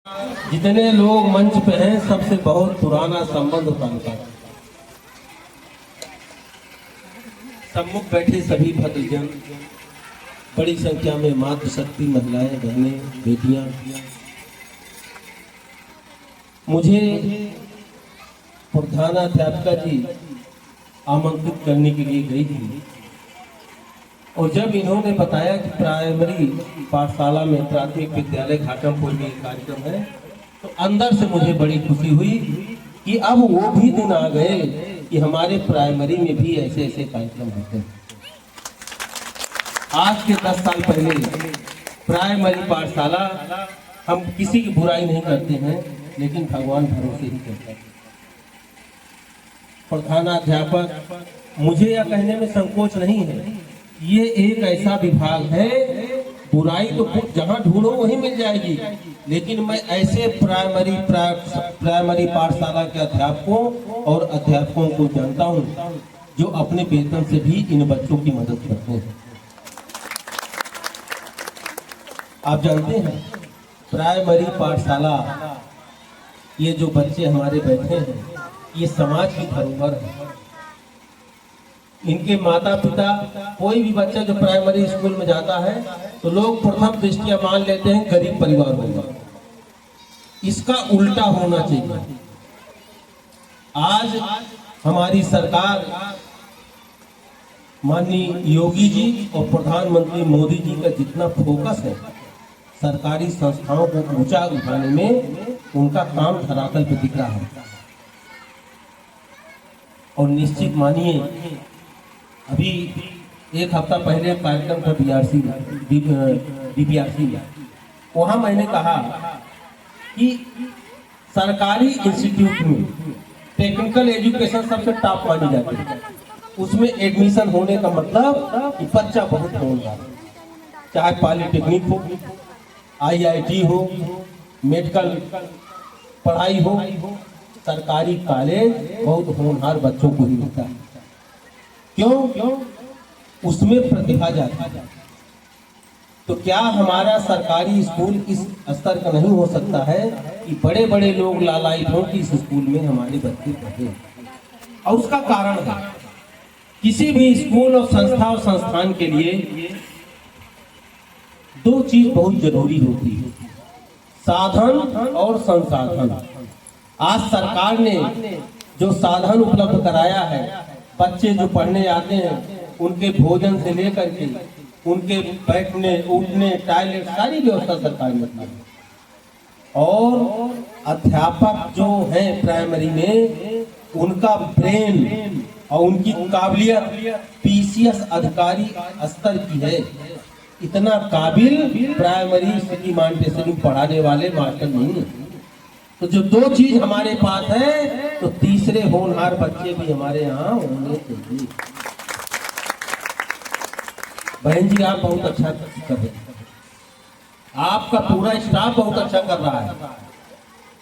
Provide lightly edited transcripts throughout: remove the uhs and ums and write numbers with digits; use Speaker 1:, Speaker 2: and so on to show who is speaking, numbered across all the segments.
Speaker 1: जितने लोग मंच पे हैं सबसे बहुत पुराना संबंध उनका। सम्मुख बैठे सभी भक्तजन, बड़ी संख्या में मातृशक्ति महिलाएं, बहनें, बेटियां मुझे प्रधानाध्यापिका जी आमंत्रित करने के लिए गई थी। और जब इन्होंने बताया कि प्राइमरी पाठशाला में प्राथमिक विद्यालय घाटमपुर में कार्यक्रम है, तो अंदर से मुझे बड़ी खुशी हुई कि अब वो भी दिन आ गए कि हमारे प्राइमरी में भी ऐसे ऐसे कार्यक्रम होते हैं। आज के 10 साल पहले प्राइमरी पाठशाला, हम किसी की बुराई नहीं करते हैं, लेकिन भगवान भरोसे ही करते हैं। प्रधानाध्यापक, मुझे यह कहने में संकोच नहीं है, ये एक ऐसा विभाग है, बुराई तो जहां ढूंढो वहीं मिल जाएगी, लेकिन मैं ऐसे प्राइमरी पाठशाला के अध्यापकों और अध्यापकों को जानता हूं जो अपने वेतन से भी इन बच्चों की मदद करते हैं। आप जानते हैं, प्राइमरी पाठशाला, ये जो बच्चे हमारे बैठे हैं, ये समाज की धरोहर है। इनके माता पिता, कोई भी बच्चा जो प्राइमरी स्कूल में जाता है तो लोग प्रथम दृष्टया मान लेते हैं गरीब परिवार होगा। इसका उल्टा होना चाहिए। आज हमारी सरकार, माननीय योगी जी और प्रधानमंत्री मोदी जी का जितना फोकस है सरकारी संस्थाओं को ऊंचा उठाने में, उनका काम धरातल पे दिख रहा है। और निश्चित मानिए, अभी एक हफ्ता पहले कार्यक्रम था DBRC में, वहां मैंने कहा कि सरकारी इंस्टीट्यूट में टेक्निकल एजुकेशन सबसे टॉप मानी जाती है। उसमें एडमिशन होने का मतलब कि बच्चा बहुत होगा, चाहे पॉलिटेक्निक हो, IIT हो, मेडिकल पढ़ाई हो, सरकारी कॉलेज बहुत होनहार बच्चों को ही मिलता है। क्यों? उसमें प्रतिभा जाती है। तो क्या हमारा सरकारी स्कूल इस स्तर का नहीं हो सकता है कि बड़े बड़े लोग लालायित हों कि इस स्कूल में हमारे बच्चे पढ़े? और उसका कारण है, किसी भी स्कूल और संस्था और संस्थान के लिए दो चीज बहुत जरूरी होती है, साधन और संसाधन। आज सरकार ने जो साधन उपलब्ध कराया है, बच्चे जो पढ़ने आते हैं उनके भोजन से लेकर के उनके बैठने, उठने, टॉयलेट, सारी व्यवस्था सरकार ने की है। और अध्यापक जो है प्राइमरी में, उनका ब्रेन और उनकी काबिलियत PCS अधिकारी स्तर की है। इतना काबिल प्राइमरी सिटी मॉन्टेसरी पढ़ाने वाले मास्टर नहीं है। तो जो दो चीज हमारे पास है, तो तीसरे होनहार बच्चे भी हमारे यहाँ होने चाहिए। बहन जी, आप बहुत अच्छा कर रहे हैं, आपका पूरा स्टाफ बहुत अच्छा कर रहा है,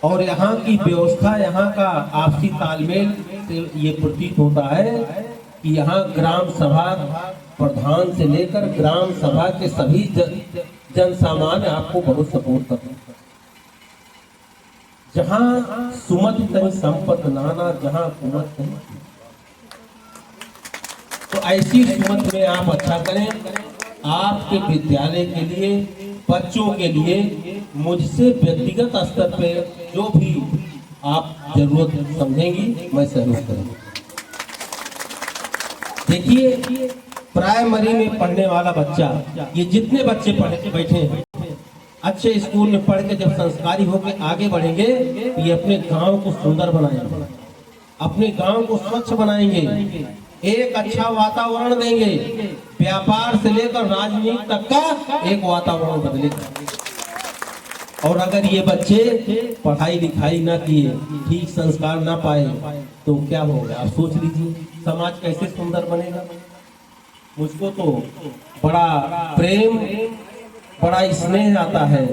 Speaker 1: और यहाँ की व्यवस्था, यहाँ का आपसी तालमेल से ये प्रतीत होता है कि यहाँ ग्राम सभा प्रधान से लेकर ग्राम सभा के सभी जन सामान्य आपको बहुत सपोर्ट करते हैं। जहां सुमत तनि संपत नाना, जहां कुमत नहीं, तो ऐसी सुमत में आप अच्छा करें। आपके विद्यालय के लिए, बच्चों के लिए, मुझसे व्यक्तिगत स्तर पे जो भी आप जरूरत समझेंगी, मैं सहयोग करूंगा। देखिए, प्राइमरी में पढ़ने वाला बच्चा, ये जितने बच्चे बैठे हैं, अच्छे स्कूल में पढ़ के जब संस्कारी होकर आगे बढ़ेंगे, ये अपने गांव को सुंदर बनाएंगे, अपने गांव को स्वच्छ बनाएंगे, एक अच्छा वातावरण देंगे, व्यापार से लेकर राजनीति तक का एक वातावरण बदलेगा। और अगर ये बच्चे पढ़ाई लिखाई ना किए, ठीक संस्कार ना पाए, तो क्या होगा? आप सोच लीजिए, समाज कैसे सुंदर बनेगा। मुझको तो बड़ा प्रेम, बड़ा स्नेह आता है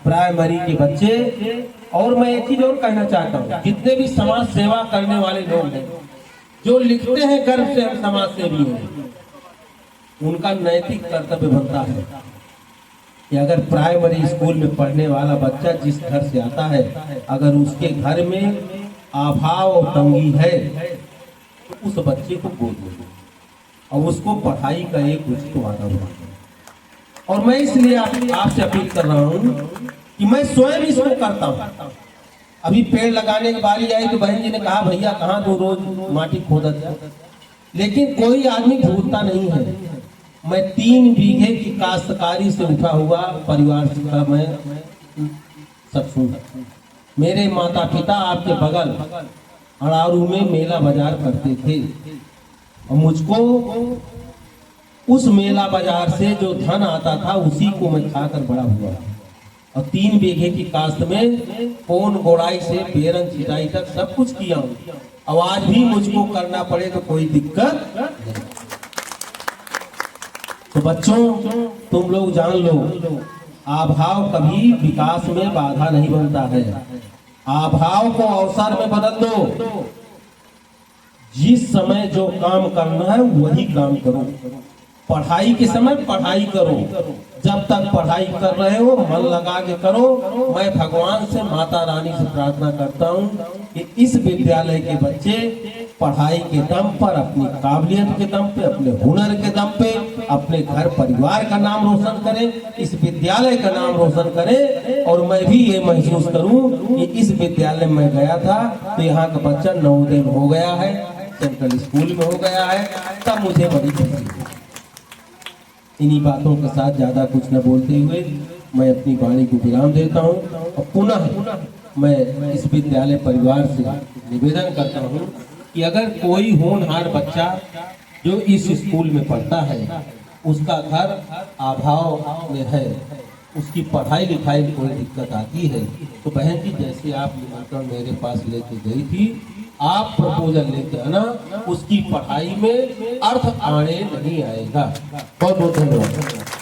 Speaker 1: प्राइमरी के बच्चे। और मैं एक चीज और कहना चाहता हूँ, जितने भी समाज सेवा करने वाले लोग हैं, जो लिखते हैं गर्व से हम समाज सेवी हैं, उनका नैतिक कर्तव्य बनता है कि अगर प्राइमरी स्कूल में पढ़ने वाला बच्चा जिस घर से आता है, अगर उसके घर में अभाव और तंगी है तो उस बच्चे को गोद ले लो और उसको पढ़ाई का एक उचित वातावरण दो। और मैं इसलिए आपसे अपील कर रहा हूँ कि मैं स्वयं इसको करता हूँ। अभी पेड़ लगाने की बारी आई तो बहन जी ने कहा भैया कहाँ तो रोज माटी खोदत है, लेकिन कोई आदमी भूलता नहीं है। मैं 3 बीघे की काश्तकारी से उठा हुआ परिवार का मैं शख्स हूँ। मेरे माता पिता आपके बगल अड़ारू में मेला बाजार करते थे और मुझको उस मेला बाजार से जो धन आता था उसी को मैं खाकर बड़ा हुआ। और 3 बीघे की काश्त में पोन गोड़ाई से पेरन चिटाई तक सब कुछ किया हूँ। अब आज भी मुझको करना पड़े तो कोई दिक्कत नहीं। तो बच्चों तुम लोग जान लो, अभाव कभी विकास में बाधा नहीं बनता है। अभाव को अवसर में बदल दो। जिस समय जो काम करना है वही काम करो। पढ़ाई के समय पढ़ाई करो, जब तक पढ़ाई कर रहे हो मन लगा के करो। मैं भगवान से माता रानी से प्रार्थना करता हूँ कि इस विद्यालय के बच्चे पढ़ाई के दम पर, अपनी काबिलियत के दम पे, अपने हुनर के दम पे अपने घर परिवार का नाम रोशन करें, इस विद्यालय का नाम रोशन करें। और मैं भी ये महसूस करूं कि इस विद्यालय में गया था तो यहाँ का बच्चा नवोदय में हो गया है, सेंट्रल स्कूल में हो गया है, तब मुझे बड़ी खुशी हुई। इन्हीं बातों के साथ ज्यादा कुछ न बोलते हुए मैं अपनी वाणी को विराम देता हूँ और पुनः मैं इस विद्यालय परिवार से निवेदन करता हूँ कि अगर कोई होनहार बच्चा जो इस स्कूल में पढ़ता है, उसका घर अभाव में है, उसकी पढ़ाई लिखाई में कोई दिक्कत आती है, तो बहन जी जैसे आप निमंत्रण मेरे पास लेके गई थी, आप प्रपोजल लेके आना, उसकी पढ़ाई में अर्थ आने नहीं आएगा। बहुत बहुत धन्यवाद।